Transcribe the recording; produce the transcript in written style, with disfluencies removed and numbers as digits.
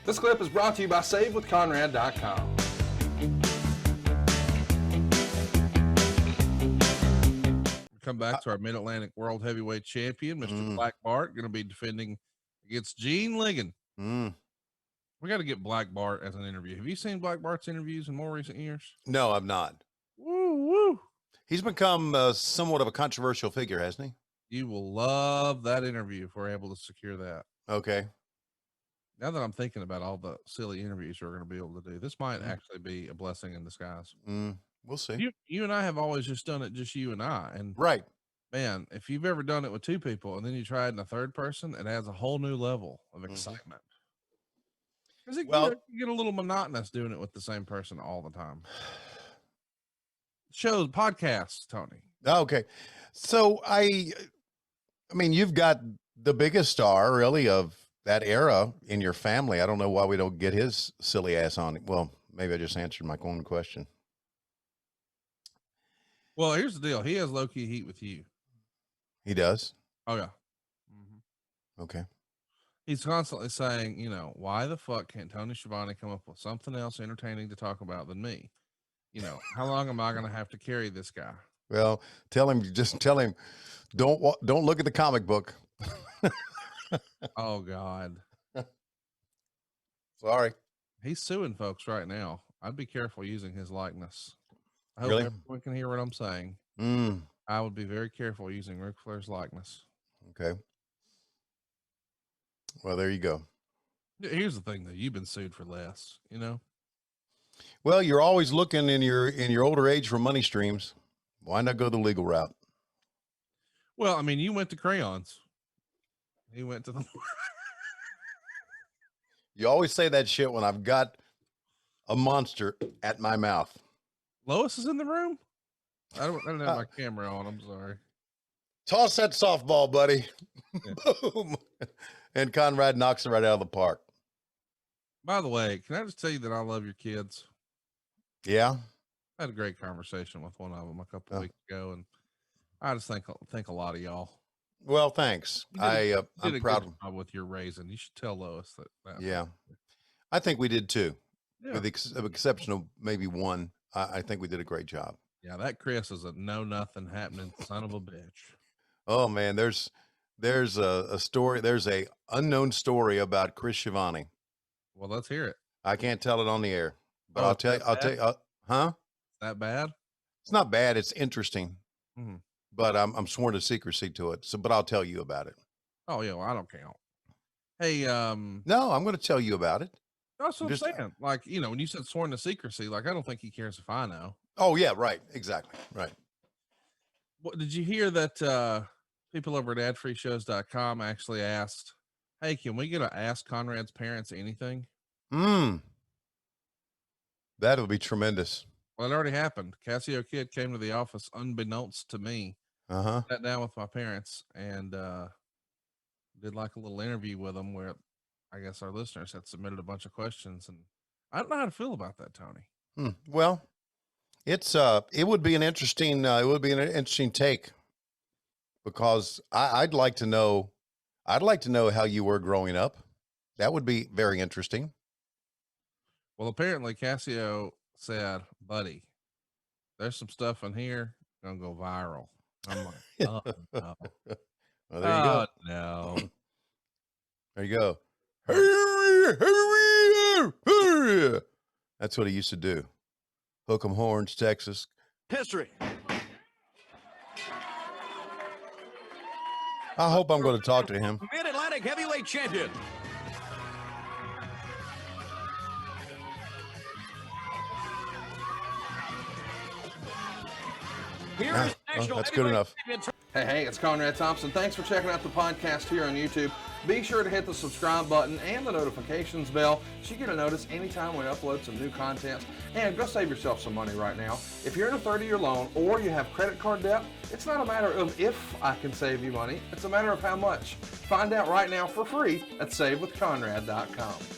This clip is brought to you by SaveWithConrad.com. Come back to our Mid-Atlantic World Heavyweight Champion, Mr. Black Bart, going to be defending against Gene Ligon. We got to get Black Bart as an interview. Have you seen Black Bart's interviews in more recent years? No, I've not. Woo. He's become somewhat of a controversial figure, hasn't he? You will love that interview if we're able to secure that. Okay. Now that I'm thinking about all the silly interviews we're going to be able to do, this might actually be a blessing in disguise. We'll see. You and I have always just done it, just you and I. And right, man, if you've ever done it with two people and then you try it in a third person, it adds a whole new level of excitement. Because you get a little monotonous doing it with the same person all the time. Shows, podcasts, Tony. Okay, so I mean, you've got the biggest star, really, of that era in your family. I don't know why we don't get his silly ass on it. Well, maybe I just answered my own question. Well, here's the deal. He has low-key heat with you. He does? Oh, yeah. Okay. He's constantly saying, you know, why the fuck can't Tony Schiavone come up with something else entertaining to talk about than me? You know, how long am I going to have to carry this guy? Well, just tell him, don't look at the comic book. Oh, God. Sorry. He's suing folks right now. I'd be careful using his likeness. I hope really? everyone can hear what I'm saying. I would be very careful using Ric Flair's likeness. Okay. Well, there you go. Here's the thing, though. You've been sued for less, you know? Well, you're always looking in your older age for money streams. Why not go the legal route? Well, I mean, you went to crayons. He went to the... You always say that shit when I've got a monster at my mouth. Lois is in the room? I don't have my camera on. I'm sorry. Toss that softball, buddy. Yeah. Boom. And Conrad knocks it right out of the park. By the way, can I just tell you that I love your kids? Yeah. I had a great conversation with one of them a couple of weeks ago, and I just think a lot of y'all. Well, thanks. I'm proud with your raising. You should tell Lois that. Yeah. I think we did too. Yeah. With the exception of maybe one. I think we did a great job. Yeah, that Chris is a know-nothing happening son of a bitch. Oh man, there's a story. There's a unknown story about Chris Schiavone. Well, let's hear it. I can't tell it on the air, but I'll tell you. Huh? Is that bad? It's not bad. It's interesting, but I'm sworn to secrecy to it. So, but I'll tell you about it. Oh yeah, well, I don't count. Hey, no, I'm going to tell you about it. That's what I'm saying. Like, you know, when you said sworn to secrecy, like, I don't think he cares if I know. Oh yeah, right. Exactly. Right. What did you hear that people over at adfreeshows.com actually asked, hey, can we get to ask Conrad's parents anything? That would be tremendous. Well, it already happened. Cassio Kid came to the office unbeknownst to me. Sat down with my parents and did like a little interview with them where I guess our listeners had submitted a bunch of questions, and I don't know how to feel about that, Tony. Well, it would be an interesting take, because I'd like to know how you were growing up. That would be very interesting. Well, apparently Cassio said, buddy, there's some stuff in here gonna go viral. I'm like, oh no. Well, there you go. No. There you go. That's what he used to do. Hook 'em horns, Texas. History. I hope I'm going to talk to him. Mid-Atlantic Heavyweight Champion. That's good enough. Hey, it's Conrad Thompson. Thanks for checking out the podcast here on YouTube. Be sure to hit the subscribe button and the notifications bell so you get a notice anytime we upload some new content. And go save yourself some money right now. If you're in a 30-year loan or you have credit card debt, it's not a matter of if I can save you money. It's a matter of how much. Find out right now for free at SaveWithConrad.com.